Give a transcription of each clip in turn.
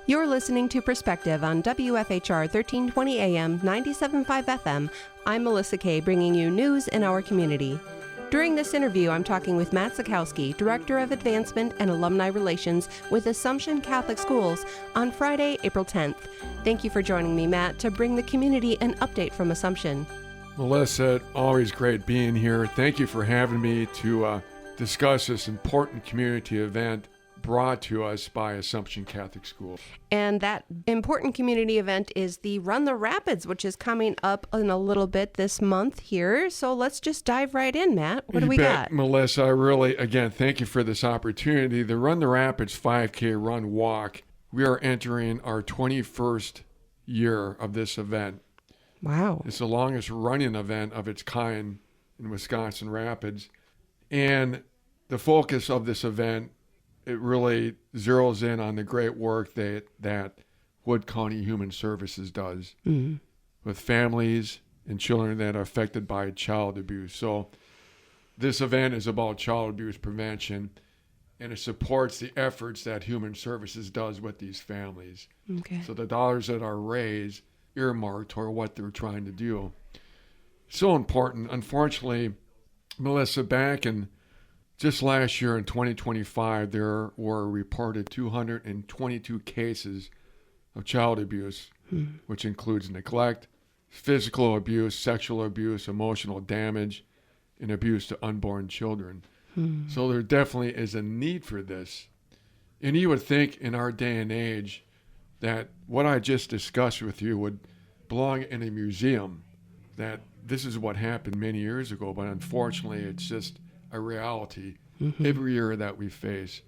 You're listening to Perspective on WFHR 1320 AM, 97.5 FM. I'm Melissa Kay, bringing you news in our community. During this interview, I'm talking with Matt Zakowski, Director of Advancement and Alumni Relations with Assumption Catholic Schools on Friday, April 10th. Thank you for joining me, Matt, to bring the community an update from Assumption. Melissa, always great being here. Thank you for having me to discuss this important community event brought to us by Assumption Catholic School. And that important community event is the Run the Rapids, which is coming up in a little bit this month here. So let's just dive right in, Matt. What do we got? Melissa, I really, again, thank you for this opportunity. The Run the Rapids 5K Run Walk, we are entering our 21st year of this event. Wow. It's the longest running event of its kind in Wisconsin Rapids. And the focus of this event, it really zeroes in on the great work that Wood County Human Services does with families and children that are affected by child abuse. So this event is about child abuse prevention, and it supports the efforts that Human Services does with these families. Okay. So the dollars that are raised earmarked toward what they're trying to do. So important. Unfortunately, Melissa, back in just last year in 2025, there were reported 222 cases of child abuse, which includes neglect, physical abuse, sexual abuse, emotional damage, and abuse to unborn children. So there definitely is a need for this. And you would think in our day and age that what I just discussed with you would belong in a museum, that this is what happened many years ago, but unfortunately it's just a reality every year that we face.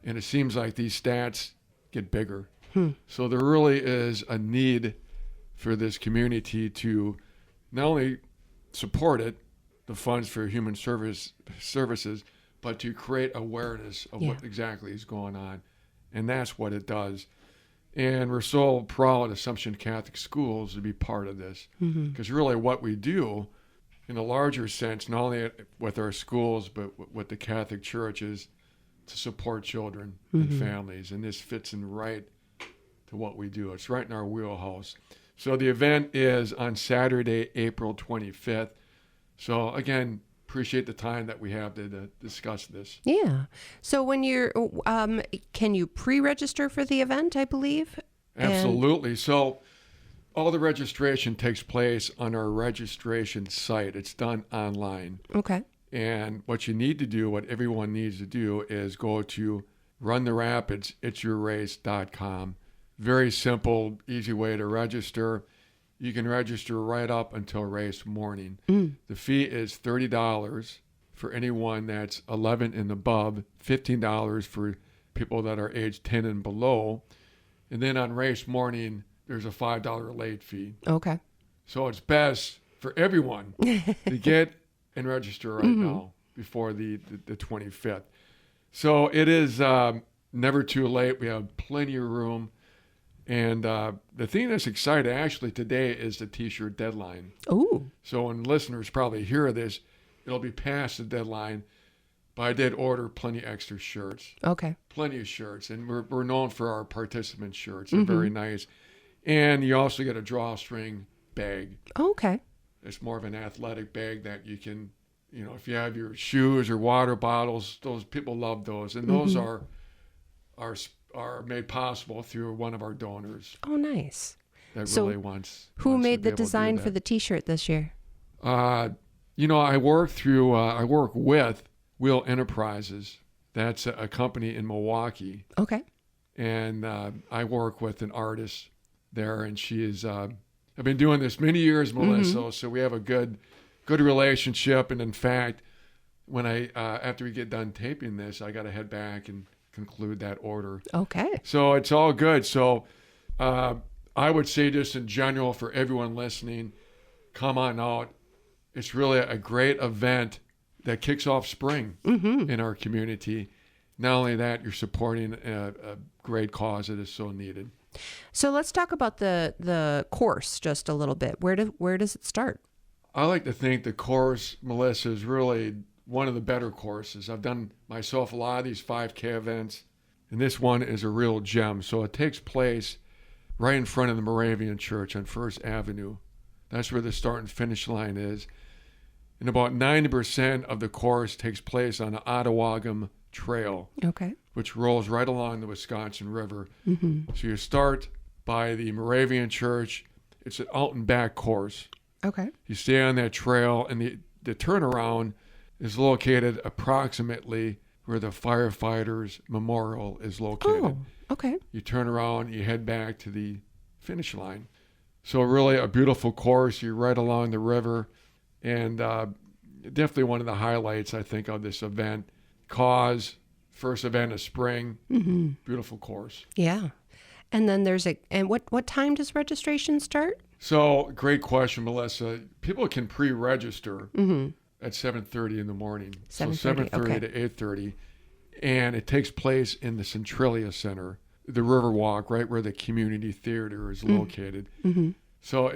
And it seems like these stats get bigger. So there really is a need for this community to not only support it, the funds for human services, but to create awareness of what exactly is going on. And that's what it does. And we're so proud at Assumption Catholic Schools to be part of this. Because really what we do in a larger sense, not only with our schools, but with the Catholic Church, is to support children and families. And this fits in right to what we do. It's right in our wheelhouse. So the event is on Saturday, April 25th. So again, appreciate the time that we have to discuss this. Yeah. So when you're, can you pre-register for the event, I believe? Absolutely. So all the registration takes place on our registration site. It's done online. Okay. And what you need to do, what everyone needs to do, is go to runtherapidsitsyourrace.com. Very simple, easy way to register. You can register right up until race morning. The fee is $30 for anyone that's 11 and above, $15 for people that are age 10 and below. And then on race morning, there's a $5 late fee. Okay. So it's best for everyone to get and register right now before the 25th. So it is never too late. We have plenty of room. And the thing that's exciting actually today is the T-shirt deadline. Ooh. So when listeners probably hear this, it'll be past the deadline. But I did order plenty extra shirts. Okay. Plenty of shirts. And we're known for our participant shirts. They're very nice. And you also get a drawstring bag. Okay. It's more of an athletic bag that you can, if you have your shoes or water bottles, those people love those. And those are made possible through one of our donors. Oh, nice. That really wants. Who made the design for the T-shirt this year? I work with Wheel Enterprises. That's a company in Milwaukee. Okay. And I work with an artist there, and she is. I've been doing this many years, Melissa. So we have a good relationship. And in fact, when after we get done taping this, I got to head back and conclude that order. Okay. So it's all good. So I would say just in general for everyone listening, come on out. It's really a great event that kicks off spring in our community. Not only that, you're supporting a great cause that is so needed. So let's talk about the course just a little bit. Where does it start? I like to think the course, Melissa, is really one of the better courses. I've done myself a lot of these 5K events, And this one is a real gem. So it takes place right in front of the Moravian Church on First Avenue. That's where the start and finish line is. And about 90% of the course takes place on the Ottawagam Trail, Okay. which rolls right along the Wisconsin River. Mm-hmm. So you start by the Moravian Church. It's an out and back course. Okay. You stay on that trail, and the turnaround is located approximately where the firefighters' memorial is located. Oh, okay. You turn around, you head back to the finish line. So really a beautiful course. You're right along the river, and definitely one of the highlights, I think, of this event. First event of spring, Mm-hmm. beautiful course. Yeah. And then what time does registration start? So great question, Melissa. People can pre-register Mm-hmm. at 7:30 in the morning. 7:30, So 7:30 okay. to 8:30. And it takes place in the Centralia Center, the Riverwalk, right where the community theater is located. Mm-hmm. So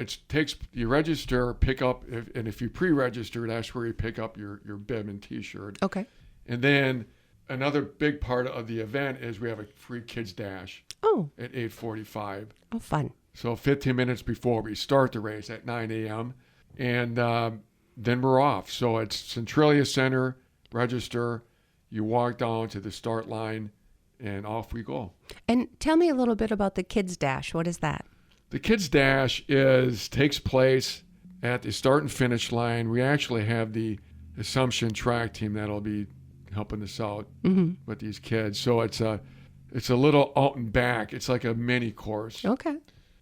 you register, pick up, and if you pre-register, that's where you pick up your bib and t-shirt. Okay. And then another big part of the event is we have a free kids dash Oh. at 8:45. Oh, fun. So 15 minutes before we start the race at 9 a.m. And then we're off. So it's Centralia Center, register, you walk down to the start line, and off we go. And tell me a little bit about the Kids Dash. What is that? The Kids Dash takes place at the start and finish line. We actually have the Assumption track team that'll be helping us out with these kids. So it's a little out and back. It's like a mini course. Okay.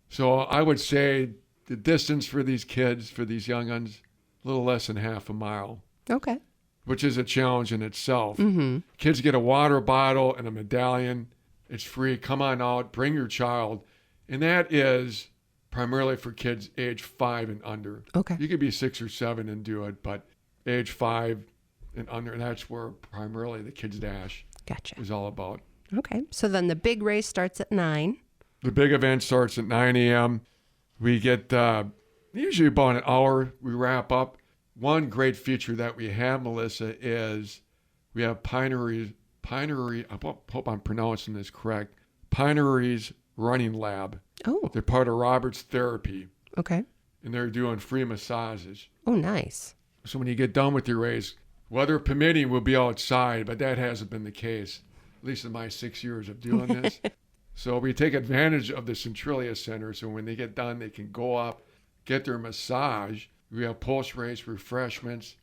So I would say the distance for these kids, for these young ones, a little less than half a mile, Okay. which is a challenge in itself. Mm-hmm. Kids get a water bottle and a medallion. It's free. Come on out. Bring your child. And that is primarily for kids age 5 and under. Okay. You could be 6 or 7 and do it, but age 5 and under, that's where primarily the Kids Dash Gotcha. is all about. Okay. So then the big race starts at 9. The big event starts at 9 a.m. We get usually about an hour. We wrap up. One great feature that we have, Melissa, is we have Pinery's, I hope I'm pronouncing this correct, Pinery's Running Lab. Oh, They're part of Robert's Therapy, okay. and they're doing free massages. Oh, nice. So when you get done with your race, weather permitting, we'll be outside, but that hasn't been the case, at least in my 6 years of doing this. So we take advantage of the Centralia Center, so when they get done, they can go up, get their massage. We have post-race refreshments,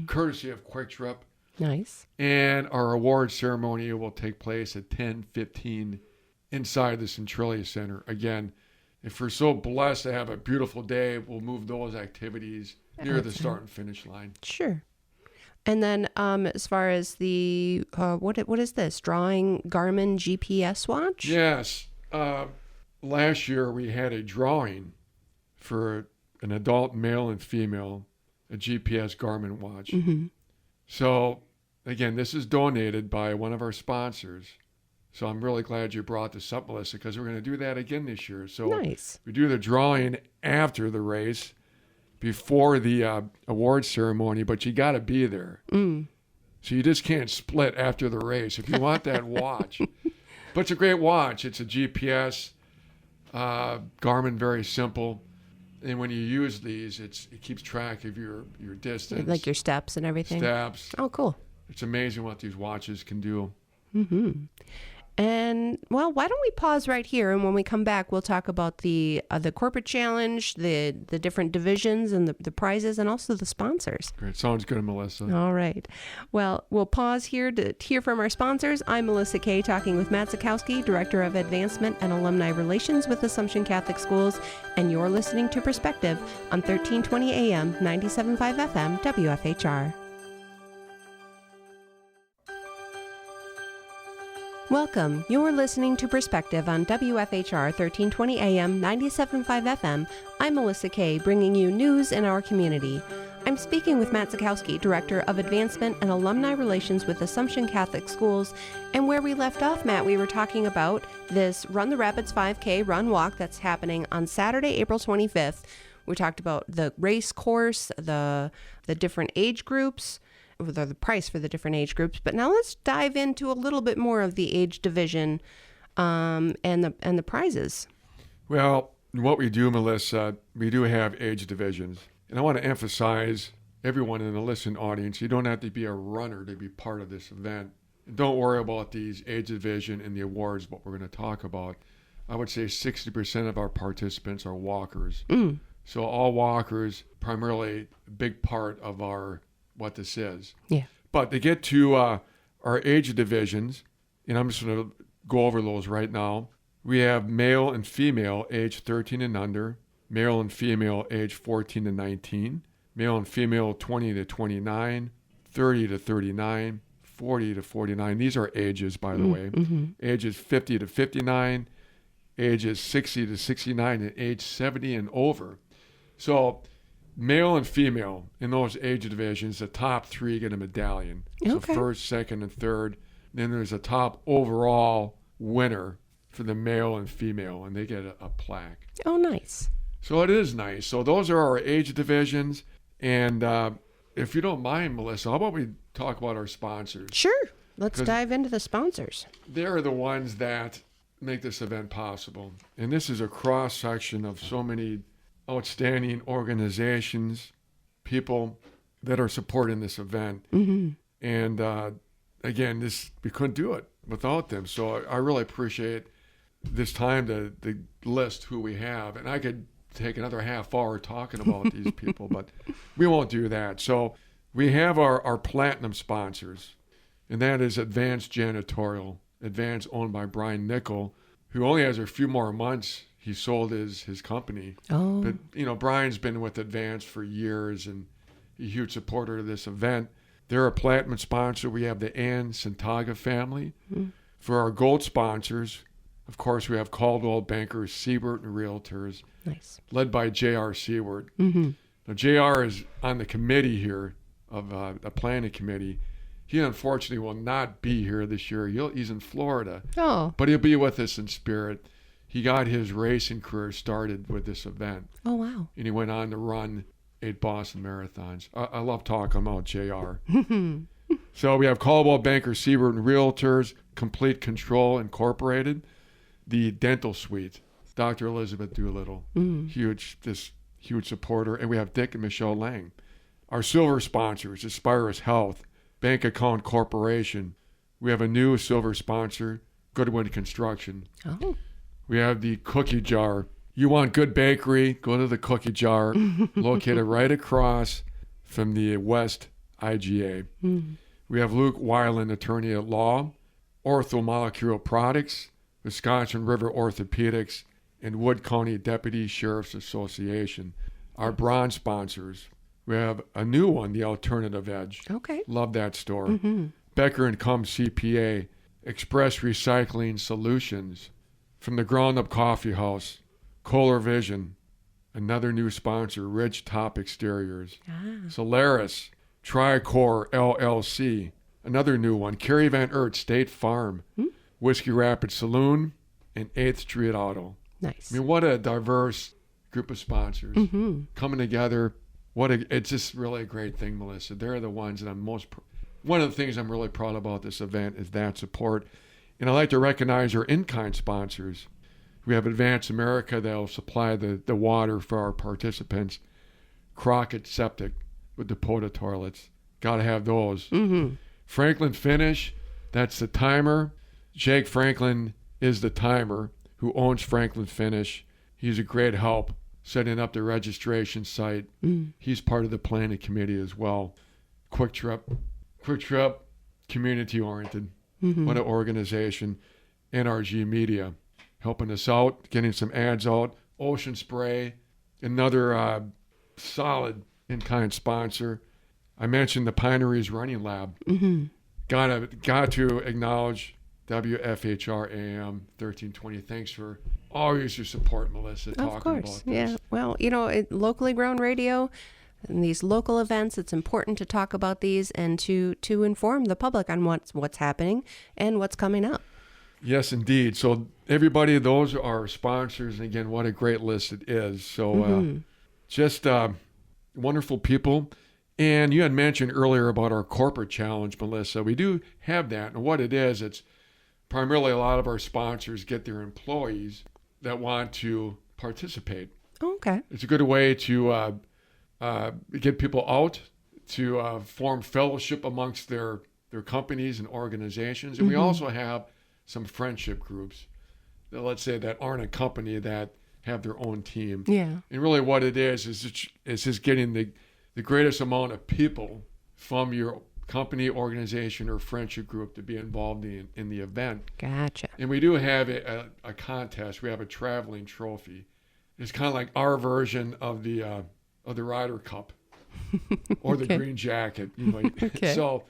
courtesy of Quick Trip. Nice. And our award ceremony will take place at 10:15 inside the Centralia Center. Again, if we're so blessed to have a beautiful day, we'll move those activities near the start and finish line. Sure. And then as far as the, what is this? Drawing Garmin GPS watch? Yes. Last year we had a drawing for an adult male and female, a GPS Garmin watch. Mm-hmm. So, again, this is donated by one of our sponsors. So I'm really glad you brought this up, Melissa, because we're going to do that again this year. So Nice. we do the drawing after the race, before the award ceremony, but you got to be there. Mm. So you just can't split after the race if you want that watch. But it's a great watch. It's a GPS, Garmin, very simple. And when you use these, it keeps track of your distance. Like your steps and everything? Steps. Oh, cool. It's amazing what these watches can do. Mm-hmm. And, well, why don't we pause right here, and when we come back, we'll talk about the corporate challenge, the different divisions and the prizes, and also the sponsors. Great. Sounds good, Melissa. All right. Well, we'll pause here to hear from our sponsors. I'm Melissa Kay, talking with Matt Zakowski, Director of Advancement and Alumni Relations with Assumption Catholic Schools, and you're listening to Perspective on 1320 AM, 97.5 FM, WFHR. Welcome. You're listening to Perspective on WFHR 1320 AM 97.5 FM. I'm Melissa Kay, bringing you news in our community. I'm speaking with Matt Zakowski, Director of Advancement and Alumni Relations with Assumption Catholic Schools. And where we left off, Matt, we were talking about this Run the Rapids 5K run walk that's happening on Saturday, April 25th. We talked about the race course, the different age groups, the price for the different age groups. But now let's dive into a little bit more of the age division and the prizes. Well, what we do, Melissa, we do have age divisions. And I want to emphasize everyone in the listening audience, you don't have to be a runner to be part of this event. And don't worry about these age division and the awards, what we're going to talk about. I would say 60% of our participants are walkers. So all walkers, primarily a big part of what this is. Yeah. But to get to our age divisions, and I'm just going to go over those right now. We have male and female age 13 and under, male and female age 14 to 19, male and female 20 to 29, 30 to 39, 40 to 49. These are ages, by the way. Ages 50 to 59, ages 60 to 69, and age 70 and over. So male and female in those age divisions, the top three get a medallion. So first, second, and third. Then there's a top overall winner for the male and female, and they get a plaque. Oh, nice. So it is nice. So those are our age divisions. And if you don't mind, Melissa, how about we talk about our sponsors? Sure. Let's dive into the sponsors. They're the ones that make this event possible. And this is a cross-section of so many outstanding organizations, people that are supporting this event. And again, we couldn't do it without them. So I really appreciate this time to list who we have. And I could take another half hour talking about these people, but we won't do that. So we have our platinum sponsors, and that is Advanced Janitorial. Advanced, owned by Brian Nickel, who only has a few more months. He sold his company. Oh. But, Brian's been with Advanced for years and a huge supporter of this event. They're a platinum sponsor. We have the Ann Santaga family. For our gold sponsors, of course, we have Caldwell Bankers, Siebert and Realtors. Nice. Led by J.R. Seward. Now, J.R. is on the committee here of the planning committee. He unfortunately will not be here this year. He's in Florida. Oh. But he'll be with us in spirit. He got his racing career started with this event. Oh, wow. And he went on to run 8 Boston marathons. I love talking about JR. So we have Caldwell Bankers, Siebert and Realtors, Complete Control Incorporated, the Dental Suite, Dr. Elizabeth Doolittle, huge supporter. And we have Dick and Michelle Lang. Our silver sponsors, Aspirus Health, Bank Account Corporation. We have a new silver sponsor, Goodwin Construction. Oh. We have the Cookie Jar. You want good bakery, go to the Cookie Jar, located right across from the West IGA. We have Luke Weiland, attorney at law, Orthomolecular Products, Wisconsin River Orthopedics, and Wood County Deputy Sheriff's Association. Our bronze sponsors. We have a new one, the Alternative Edge. Okay. Love that store. Becker & Cum CPA, Express Recycling Solutions. From the Ground Up Coffee House, Kohler Vision, another new sponsor, Ridge Top Exteriors. Solaris, Tricor LLC, another new one, Kerry Van Eert State Farm, Whiskey Rapids Saloon, and 8th Street Auto. Nice. I mean, what a diverse group of sponsors coming together. It's just really a great thing, Melissa. They're the ones that one of the things I'm really proud about this event is that support. And I'd like to recognize our in-kind sponsors. We have Advance America that will supply the water for our participants. Crockett Septic with the Dakota toilets. Got to have those. Franklin Finish, that's the timer. Jake Franklin is the timer who owns Franklin Finish. He's a great help setting up the registration site. He's part of the planning committee as well. Quick Trip, community-oriented. What an organization. NRG Media, helping us out, getting some ads out. Ocean Spray, another solid in-kind sponsor. I mentioned the Pineries Running Lab. Got to acknowledge WFHR AM 1320. Thanks for always your support, Melissa, talking about this. Yeah. Well, locally grown radio and these local events, it's important to talk about these and to inform the public on what's happening and what's coming up. Yes, indeed. So everybody, those are sponsors. And again, what a great list it is. So just wonderful people. And you had mentioned earlier about our corporate challenge, Melissa. We do have that. And what it is, it's primarily a lot of our sponsors get their employees that want to participate. Okay. It's a good way to get people out, to form fellowship amongst their companies and organizations. And we also have some friendship groups that, let's say, that aren't a company that have their own team. Yeah. And really what it is just getting the greatest amount of people from your company, organization, or friendship group to be involved in the event. Gotcha. And we do have a contest. We have a traveling trophy. It's kind of like our version of the Ryder Cup or the Green Jacket. Okay. So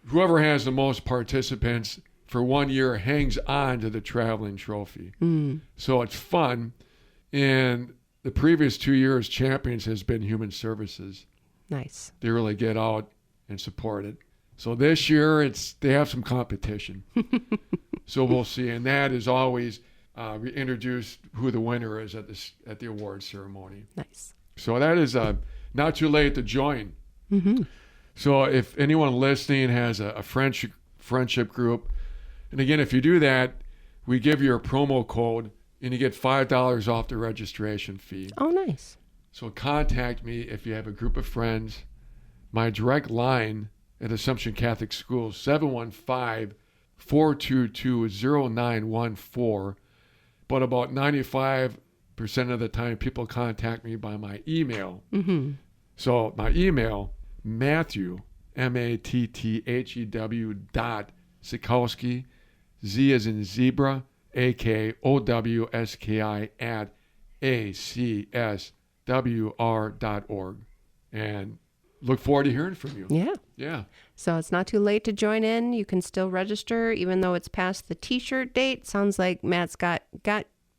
whoever has the most participants for 1 year hangs on to the traveling trophy. So it's fun. And the previous 2 years, champions has been Human Services. Nice. They really get out and support it. So this year, they have some competition. So we'll see. And that is always, we introduce who the winner is at the award ceremony. Nice. So that is not too late to join. So if anyone listening has a friendship group, and again, if you do that, we give you a promo code and you get $5 off the registration fee. Oh, nice. So contact me if you have a group of friends. My direct line at Assumption Catholic Schools, 715-422-0914. But about 95% of the time, people contact me by my email. So my email, Matthew, Matthew Zakowski, Z as in zebra, AKOWSKI @ACSWR.org. And look forward to hearing from you. Yeah. Yeah. So it's not too late to join in. You can still register, even though it's past the T-shirt date. Sounds like Matt's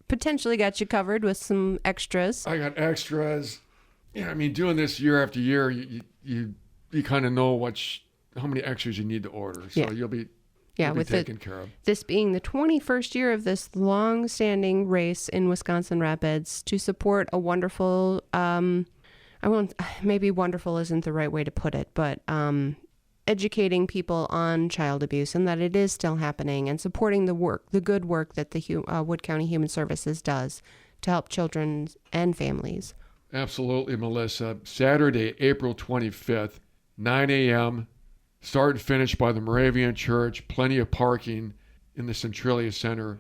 potentially got you covered with some extras. I got extras. Yeah, I mean, doing this year after year, you kind of know how many extras you need to order. So you'll be taken care of. This being the 21st year of this long-standing race in Wisconsin Rapids to support a wonderful, maybe wonderful isn't the right way to put it, but educating people on child abuse and that it is still happening, and supporting the good work that the Wood County Human Services does to help children and families. Absolutely, Melissa. Saturday, April 25th, 9 a.m., start and finish by the Moravian Church. Plenty of parking in the Centralia Center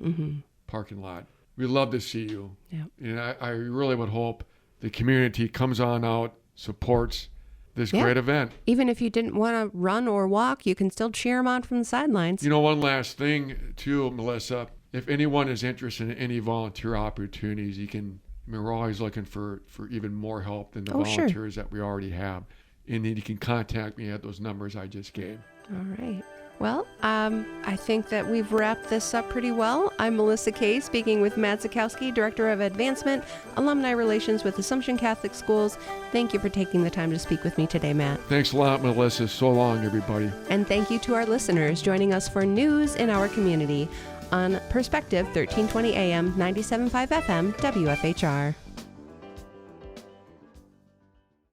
parking lot. We'd love to see you. Yep. And I really would hope the community comes on out, supports this great event. Even if you didn't want to run or walk, you can still cheer them on from the sidelines. You know, one last thing, too, Melissa. If anyone is interested in any volunteer opportunities, we're always looking for even more help than the volunteers that we already have. And then you can contact me at those numbers I just gave. All right. Well, I think that we've wrapped this up pretty well. I'm Melissa Kay, speaking with Matt Zakowski, Director of Advancement, Alumni Relations with Assumption Catholic Schools. Thank you for taking the time to speak with me today, Matt. Thanks a lot, Melissa. So long, everybody. And thank you to our listeners joining us for news in our community on Perspective 1320 AM, 97.5 FM, WFHR.